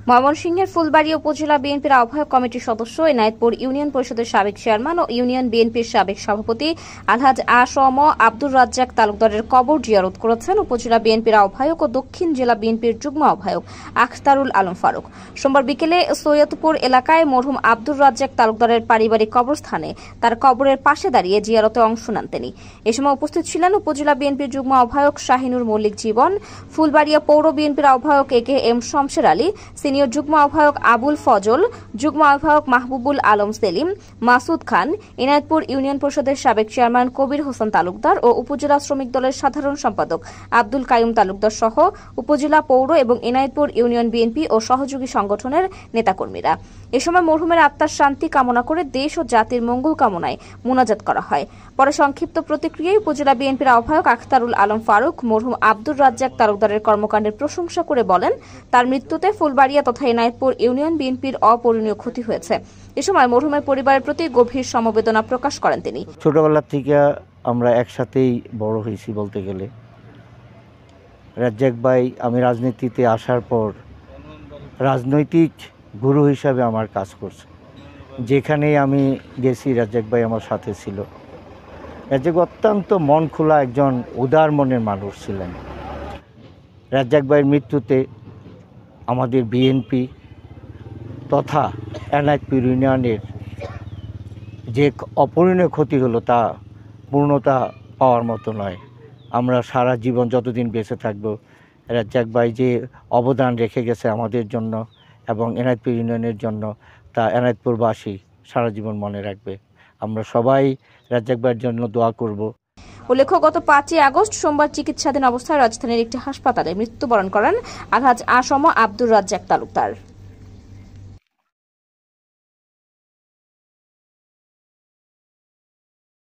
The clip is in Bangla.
ময়মনসিংহের ফুলবাড়িয়া উপজেলা বিএনপির আহ্বায়ক কমিটির সদস্য এনায়েতপুর ইউনিয়ন পরিষদের সাবেক চেয়ারম্যান ও ইউনিয়ন বিএনপির সাবেক সভাপতি আলহাজ আ.শ.ম আব্দুর রাজ্জাক তালুকদারের কবর জিয়ারত করেছেন উপজেলা বিএনপির আহ্বায়ক ও দক্ষিণ জেলা বিএনপির যুগ্ম আহ্বায়ক আখতারুল আলম ফারুক। সোমবার বিকেলে সৈয়দপুর এলাকায় মরহুম আব্দুর রাজ্জাক তালুকদারের পারিবারিক কবরস্থানে তার কবরের পাশে দাঁড়িয়ে জিয়ারতে অংশ নেন তিনি। এ সময় উপস্থিত ছিলেন উপজেলা বিএনপির যুগ্ম আহ্বায়ক শাহিনুর মল্লিক জীবন, ফুলবাড়িয়া পৌর বিএনপির আহ্বায়ক এ.কে.এম. শমশের আলী, সিনিয়র যুগ্ম আহ্বায়ক আবুল ফজল, যুগ্ম আহ্বায়ক মাহবুবুল আলম সেলিম, মাসুদ খান, এনায়েতপুর ইউনিয়ন পরিষদের সাবেক চেয়ারম্যান কবির হোসেন তালুকদার ও উপজেলা শ্রমিক দলের সাধারণ সম্পাদক আব্দুল কাইয়ুম তালুকদার সহ উপজেলা পৌর এবং এনায়েতপুর ইউনিয়ন বিএনপি ও সহযোগী সংগঠনের নেতাকর্মীরা। এ সময় মরহুমের আত্মার শান্তি কামনা করে দেশ ও জাতির মঙ্গল কামনায় মোনাজাত করা হয়। পরে সংক্ষিপ্ত প্রতিক্রিয়ায় উপজেলা বিএনপির আহ্বায়ক আখতারুল আলম ফারুক মরহুম আব্দুর রাজ্জাক তালুকদারের কর্মকাণ্ডের প্রশংসা করে বলেন, তার মৃত্যুতে ফুলবাড়িয়া তথা এনায়েতপুর ইউনিয়ন বিএনপির অপূরণীয় ক্ষতি হয়েছে। এ সময় মরহুমের পরিবারের প্রতি গভীর সমবেদনা প্রকাশ করেন তিনি। ছোটবেলা থেকে আমরা একসাথেই বড় হয়েছি বলতে গেলে। রাজ্জাক ভাই আমি রাজনীতিতে আসার পর রাজনৈতিক গুরু হিসাবে আমার কাজ করছে। যেখানেই আমি গেছি রাজ্জাক ভাই আমার সাথে ছিল। রাজ্জাক অত্যন্ত মন খোলা একজন উদার মনের মানুষ ছিলেন। রাজ্জাক ভাইয়ের মৃত্যুতে আমাদের বিএনপি তথা এনায়েতপুর ইউনিয়নের যে অপূরণীয় ক্ষতি হলো তা পূর্ণতা পাওয়ার মতো নয়। আমরা সারা জীবন যতদিন বেঁচে থাকব রাজ্জাক ভাই যে অবদান রেখে গেছে আমাদের জন্য এবং এনায়েতপুর ইউনিয়নের জন্য তা এনায়েতপুরবাসী সারা জীবন মনে রাখবে। আমরা সবাই রাজ্জাক ভাইয়ের জন্য দোয়া করব। উল্লেখ্য, গত 5 আগস্ট সোমবার চিকিৎসাধীন অবস্থায় রাজধানীর একটি হাসপাতালে মৃত্যুবরণ করেন আলহাজ আ.শ.ম আব্দুর রাজ্জাক তালুকদার।